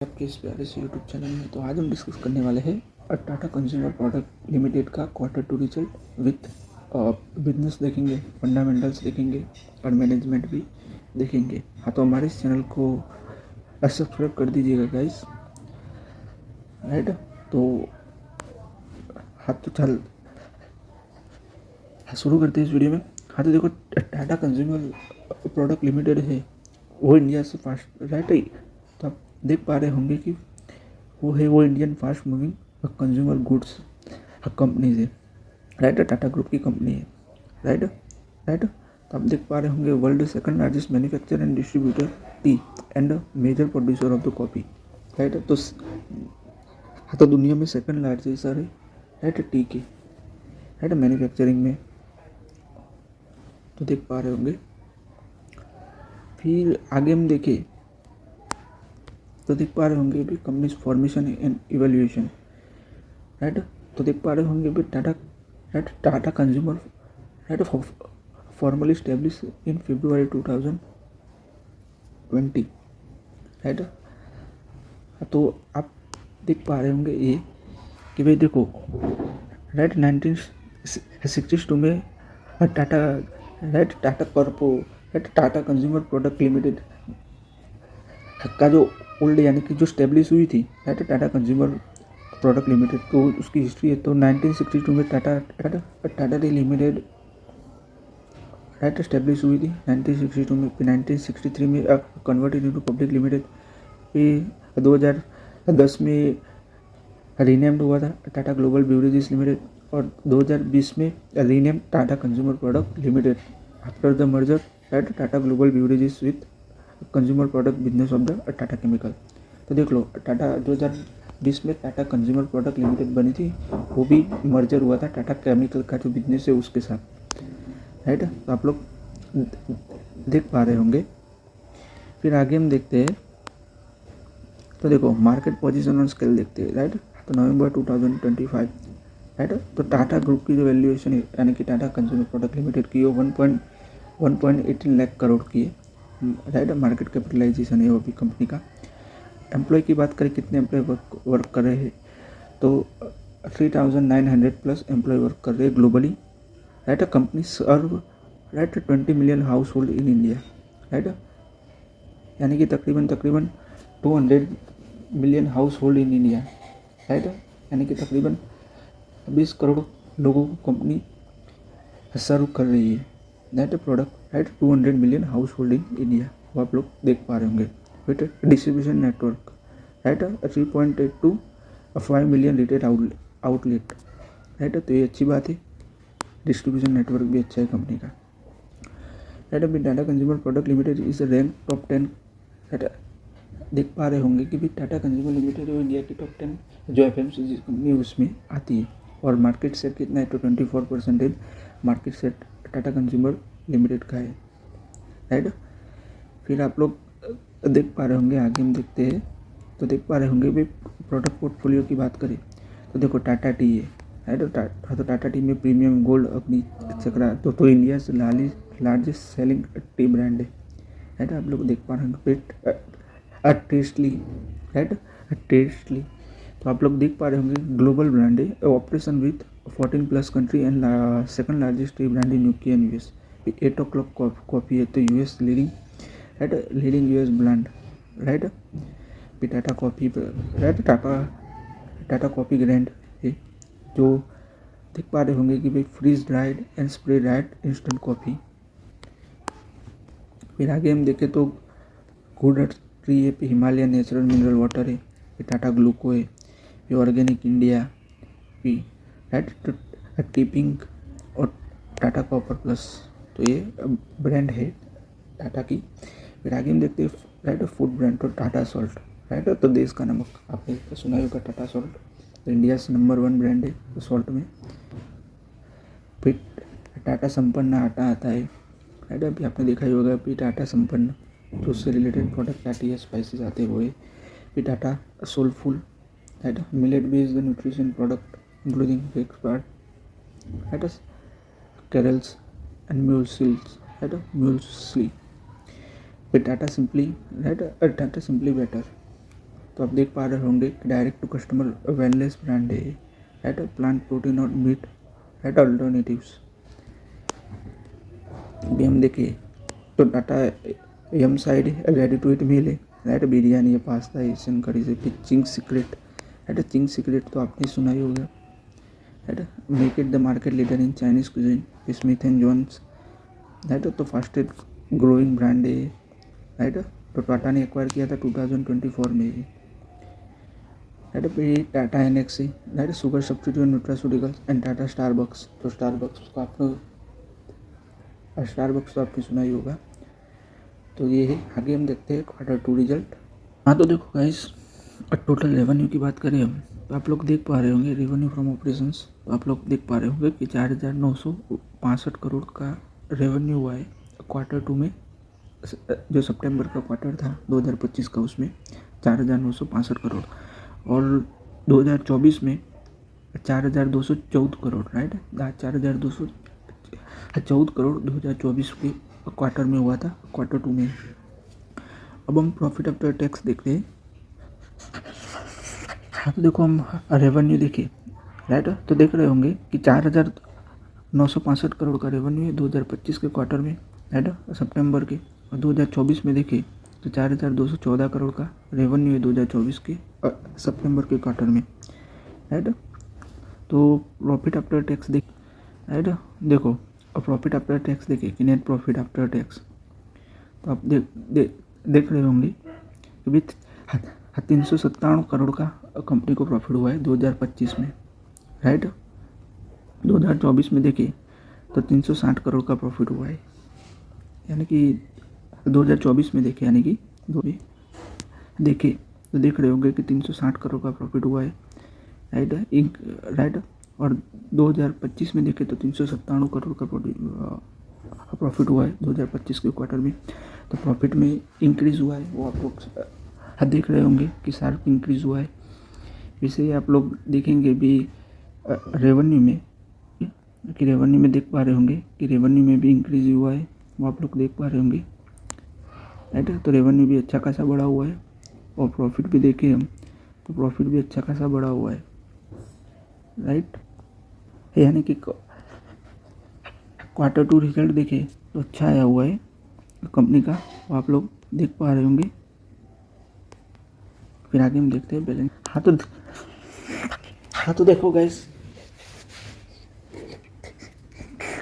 आपके इस प्यारे से यूट्यूब चैनल में। तो आज हम डिस्कस करने वाले हैं टाटा कंज्यूमर प्रोडक्ट लिमिटेड का quarter two result with business देखेंगे, फंडामेंटल्स देखेंगे और मैनेजमेंट भी देखेंगे। हाँ, तो हमारे इस चैनल को सब्सक्राइब कर दीजिएगा गाइस, राइट। तो हाँ, तो चल शुरू करते हैं इस वीडियो में। हाँ, तो देखो, टाटा कंज्यूमर प्रोडक्ट लिमिटेड है वो इंडिया से फास्ट, राइट है। तो आप देख पा रहे होंगे कि वो Indian fast moving consumer goods company है, राइट। टाटा ग्रुप की कंपनी है, राइट। तो आप देख पा रहे होंगे world second largest manufacturer and distributor tea and major producer of the coffee, right. तो हाँ, तो दुनिया में सेकंड लार्जेस्ट है, राइट, टी की, राइट, मैन्युफैक्चरिंग में। तो देख पा रहे होंगे। फिर आगे हम देखें तो देख पा रहे होंगे भी company formation and evaluation, right. तो देख पा रहे होंगे भी Tata consumer, right, formally establish in February 2020, right. तो आप देख पा रहे होंगे ये कि भाई देखो, राइट, 1962 में Tata, right, Tata corp, right, Tata consumer product limited का जो ओल्ड यानी कि जो स्टेब्लिश हुई थी, right, Tata consumer product limited, तो उसकी हिस्ट्री है। तो 1962 में Tata tea limited, right, establish हुई थी 1962 में। फिर 1963 में कन्वर्टेड इनटू पब्लिक लिमिटेड। फिर 2010 में रीनेम्ड हुआ था टाटा ग्लोबल बेवरेजेस लिमिटेड, और 2020 में rename Tata consumer product limited after the merger, right, Tata global beverages with consumer product business of the Tata chemical. तो देख लो, टाटा 2020 में टाटा कंज्यूमर प्रोडक्ट लिमिटेड बनी थी, वो भी मर्जर हुआ था टाटा केमिकल का जो बिजनेस है उसके साथ, राइट। तो आप लोग देख पा रहे होंगे। फिर आगे हम देखते हैं, तो देखो मार्केट पोजीशन और स्केल देखते हैं, राइट। तो नवंबर 2025, राइट। तो टाटा ग्रुप की जो वैल्यूएशन है यानी कि टाटा कंज्यूमर प्रोडक्ट लिमिटेड की, वो 1.18 लाख करोड़ की है, राइट। मार्केट कैपिटलाइजेशन है वो भी कंपनी का। एम्प्लॉय की बात करें, कितने एम्प्लॉय वर्क कर रहे हैं, तो 3900 प्लस एम्प्लॉय वर्क कर रहे हैं globally, right. Company serve, right, 20 million household in India, right, यानी कि तकरीबन 200 million household in India, right, यानी कि तकरीबन 20 करोड़ लोगों को कंपनी सर्व कर रही है, right, product, right. 200 million household in India, वो आप लोग देख पा रहे होंगे, right. Distribution network, right, 3.85 million retail outlet, right. तो ये अच्छी बात है, डिस्ट्रीब्यूशन नेटवर्क भी अच्छा है कंपनी का, राइट। अभी टाटा कंज्यूमर प्रोडक्ट लिमिटेड इस रैंक टॉप 10, राइट। देख पा रहे होंगे कि भी टाटा कंज्यूमर लिमिटेड वो इंडिया की टॉप 10 जो एफएमसीजी कंपनी उसमें आती है, और मार्केट शेयर कितना है, तो 24% market share Tata consumer limited का है, राइट। फिर आप लोग देख पा रहे होंगे, आगे हम देखते हैं। तो देख पा रहे होंगे भी प्रोडक्ट पोर्टफोलियो की बात करें तो देखो टाटा टी है, राइट। तो टाटा टी में प्रीमियम, गोल्ड, अग्नि, चक्रा, तो इंडिया से लार्जेस्ट सेलिंग टी ब्रांड है, राइट। आप लोग देख पा रहे होंगे टेस्टली, राइट, टेस्टली। तो आप लोग देख पा रहे होंगे ग्लोबल ब्रांड है, operation with 14+ country and second largest tea brand in UK and US. 8 o'clock coffee है तो US leading, right, leading US brand, right. फिर Tata coffee, right, Tata coffee grand है, जो देख पा रहे होंगे कि भाई freeze dried and spray dried instant coffee. फिर आगे हम देखें तो गुड ट्री है, फिर हिमालयन नेचुरल मिनरल वाटर है, फिर टाटा ग्लूको है, फिर ऑर्गेनिक इंडिया, फिर राइट, टीपिंग और टाटा कॉपर प्लस। तो ये ब्रांड है टाटा की। फिर आगे हम देखते हैं, राइट, फूड ब्रांड तो टाटा सॉल्ट, राइट। तो देश का नमक आपने सुना होगा टाटा सॉल्ट, तो इंडिया से नंबर 1 ब्रांड है सॉल्ट में। फिर टाटा संपन्न आटा आता है, राइट, अभी आपने देखा ही होगा। फिर टाटा संपन्न, तो उससे रिलेटेड प्रोडक्ट टाटा स्पाइसेस आते हैं वो है। फिर Tata Soulfull, right, millet based nutrition product including breakfast, right, cereals and mueslis, right, muesli. फिर Tata simply, right, Tata simply better, तो आप देख पा रहे होंगे कि direct to customer wellness brand है, राइट। प्लांट प्रोटीन और मीट, राइट, अल्टरनेटिव्स भी हम देखें तो Tata yum side ready to eat meal है, राइट। बिरयानी है, पास्ता है, एशियन करी से, फिर Ching's secret, right. Ching's secret तो आपने सुना ही होगा, right. Make it the market leader in Chinese cuisine, Smith and Johns, right. तो फास्टेस्ट ग्रोइंग ब्रांड है, राइट। तो टाटा ने एक्वायर किया था 2024 में ही, राइट। फिर Tata annexe, right, sugar substitute nutraceuticals and Tata Starbucks. तो स्टारबक्स तो आपने सुना ही होगा। तो ये है, आगे हम देखते हैं Q2 रिजल्ट। हाँ तो देखो गाइस, टोटल रेवेन्यू की बात करें हम, तो आप लोग देख पा रहे होंगे रेवेन्यू फ्रॉम ऑपरेशंस, तो आप लोग देख पा रहे होंगे कि 4,965 करोड़ का रेवेन्यू हुआ है Q2 में। जो सितंबर का क्वार्टर था 2025 का, उसमें 4,965 करोड़, और 2024 में 4,214 करोड़, राइट। 4,214 करोड़ 2024 के क्वार्टर में हुआ था, Q2 में। अब हम प्रॉफिट आफ्टर टैक्स देखते हैं। हाँ तो देखो, हम रेवेन्यू देखिए, राइट। तो देख रहे होंगे कि 4,965 करोड़ का रेवेन्यू है 2025 के क्वार्टर में, राइट, सितंबर के। और 2024 में देखिए तो 4,214 करोड़ का रेवेन्यू है 2024 के सितंबर के क्वार्टर में, राइट। तो प्रॉफिट आफ्टर टैक्स राइट, देखो प्रॉफिट आफ्टर टैक्स देखिए कि नेट प्रॉफिट आफ्टर टैक्स, तो आप देख रहे होंगे कि भी 397 करोड़ का कंपनी को प्रॉफिट हुआ है 2025 में, राइट। 2024 में देखिए तो 360 करोड़ का प्रॉफिट हुआ है, यानी कि 2024 में देखिए, यानी कि देखिए तो देख रहे होंगे कि 360 करोड़ का प्रॉफिट हुआ है, राइट। और 2025 में देखें तो 397 करोड़ का प्रॉफिट हुआ है 2025 के क्वार्टर में। तो प्रॉफिट में इंक्रीज़ हुआ है, वो आप लोग देख रहे होंगे कि शार्प इंक्रीज़ हुआ है। इसे आप लोग देखेंगे भी रेवेन्यू में देख पा रहे होंगे कि रेवेन्यू में भी इंक्रीज़ हुआ है, वो आप लोग देख पा रहे होंगे, राइट। तो रेवेन्यू भी अच्छा खासा बढ़ा हुआ है, और प्रॉफिट भी देखें हम तो प्रॉफिट भी अच्छा खासा बढ़ा हुआ है, राइट। यानी कि Q2 रिजल्ट देखें तो अच्छा आया हुआ है कंपनी का, वो आप लोग देख पा रहे होंगे। फिर आगे हम देखते हैं बैलेंस। हाँ तो देखो गाइस,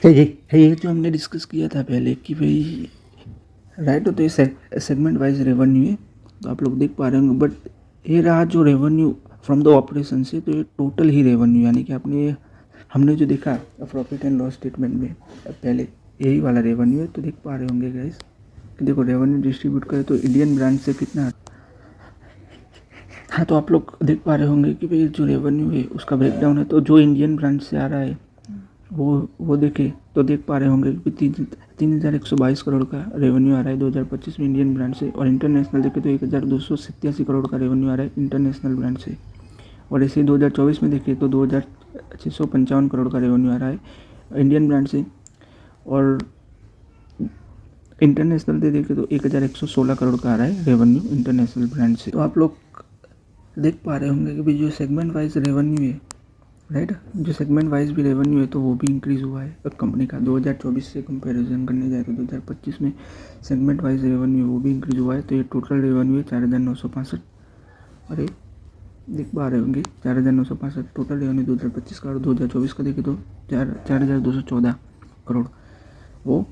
ये जो हमने डिस्कस किया था पहले कि भाई, राइट, तो ये सेगमेंट वाइज रेवेन्यू है, तो आप लोग देख पा रहे होंगे। बट ये रहा जो रेवेन्यू फ्रॉम द ऑपरेशन से, तो ये टोटल ही रेवेन्यू, यानी कि हमने जो देखा प्रॉफिट एंड लॉस स्टेटमेंट में पहले, यही वाला रेवेन्यू है। तो देख पा रहे होंगे गाइस कि देखो रेवेन्यू डिस्ट्रीब्यूट करें तो इंडियन ब्रांड से कितना। हाँ तो आप लोग देख पा रहे होंगे कि भाई जो रेवेन्यू है उसका ब्रेकडाउन है, तो जो इंडियन ब्रांड से आ रहा है वो देखें तो देख पा रहे होंगे कि 3,122 करोड़ का रेवेन्यू आ रहा है 2025 में इंडियन ब्रांड से। और इंटरनेशनल देखें तो 1,287 करोड़ का रेवेन्यू आ रहा है इंटरनेशनल ब्रांड से। और ऐसे 2024 में देखें तो 2,655 करोड़ का रेवेन्यू आ रहा है इंडियन ब्रांड से। और इंटरनेशनल से देखें तो 1,116 करोड़ का आ रहा है रेवेन्यू इंटरनेशनल ब्रांड से। तो आप लोग देख पा रहे होंगे कि भाई जो सेगमेंट वाइज रेवेन्यू है, राइट, जो सेगमेंट वाइज भी रेवेन्यू है तो वो भी इंक्रीज़ हुआ है कंपनी का। 2024 से कंपैरिजन करने जाए तो 2025 में सेगमेंट वाइज रेवेन्यू वो भी इंक्रीज़ हुआ है। तो ये टोटल रेवेन्यू है 4,965। अरे देख पा रहे होंगे 4,965 टोटल रेवेन्यू 2025 का। और 2024 का देखें तो 4,214 करोड़ वो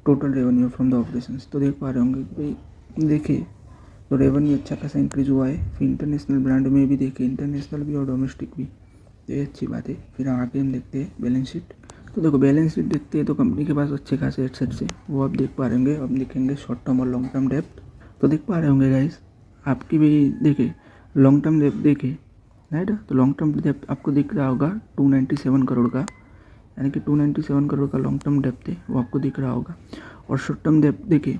total revenue from the operations. तो देख पा रहे होंगे कि भाई देखिए तो रेवेन्यू अच्छा खासा इंक्रीज़ हुआ है। फिर इंटरनेशनल ब्रांड में भी देखिए, इंटरनेशनल भी और डोमेस्टिक भी, तो ये अच्छी बात है। फिर आगे हम देखते हैं बैलेंस शीट। तो देखो बैलेंस शीट देखते हैं तो कंपनी के पास अच्छे खासे एसेट्स है, वो आप देख पा रहे होंगे। अब देखेंगे शॉर्ट टर्म और लॉन्ग टर्म डेप्थ। तो देख पा रहे होंगे गाइस, आपकी भी देखिए लॉन्ग टर्म डेप्थ देखिए, राइट। तो लॉन्ग टर्म डेप्थ आपको दिख रहा होगा 297 करोड़ का, यानी कि 297 करोड़ का लॉन्ग टर्म डेप्थ है, वो आपको दिख रहा होगा। और शॉर्ट टर्म डेप्थ देखिए,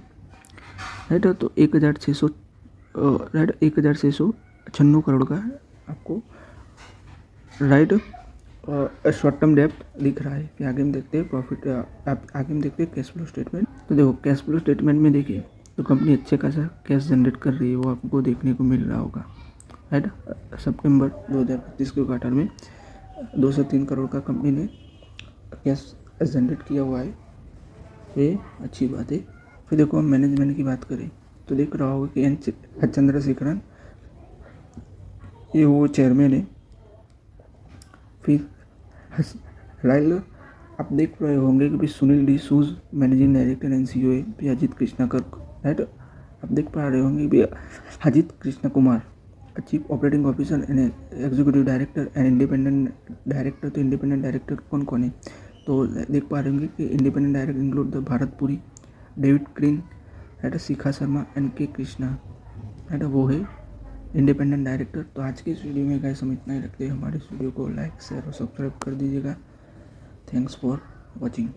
राइट, तो 1,696 करोड़ का आपको, राइट, शॉर्ट टर्म डेप्थ दिख रहा है। फिर आगे हम देखते हैं प्रॉफिट, आगे हम देखते हैं कैश फ्लो स्टेटमेंट। तो देखो कैश फ्लो स्टेटमेंट में देखिए तो कंपनी अच्छे खासा कैश जनरेट कर रही है, वो आपको देखने को मिल रहा होगा, राइट। सितंबर 2025 के क्वार्टर में 2 से 3 करोड़ का कंपनी ने कैश जनरेट किया हुआ है, ये अच्छी बात है। फिर देखो हम मैनेजमेंट की बात करें तो देख रहा होगा कि एन चंद्रशेखरन ये वो चेयरमैन है। फिर राइल आप देख रहे होंगे कि Sunil D shoes managing director and CEO है। फिर अजीत कृष्णा कर्क, राइट, आप देख पा रहे होंगे भी Ajit Krishna Kumar chief operating officer and executive director and independent director. तो इंडिपेंडेंट डायरेक्टर कौन कौन है, तो देख पा रहे होंगे कि independent director include the Bharatpuri, David Crean, right, Shikha Sharma and K Krishna, right, वो है इंडिपेंडेंट डायरेक्टर। तो आज के इस वीडियो में गाइस हम इतना ही रखते हैं। हमारे इस वीडियो को लाइक शेयर और सब्सक्राइब कर दीजिएगा। Thanks for watching.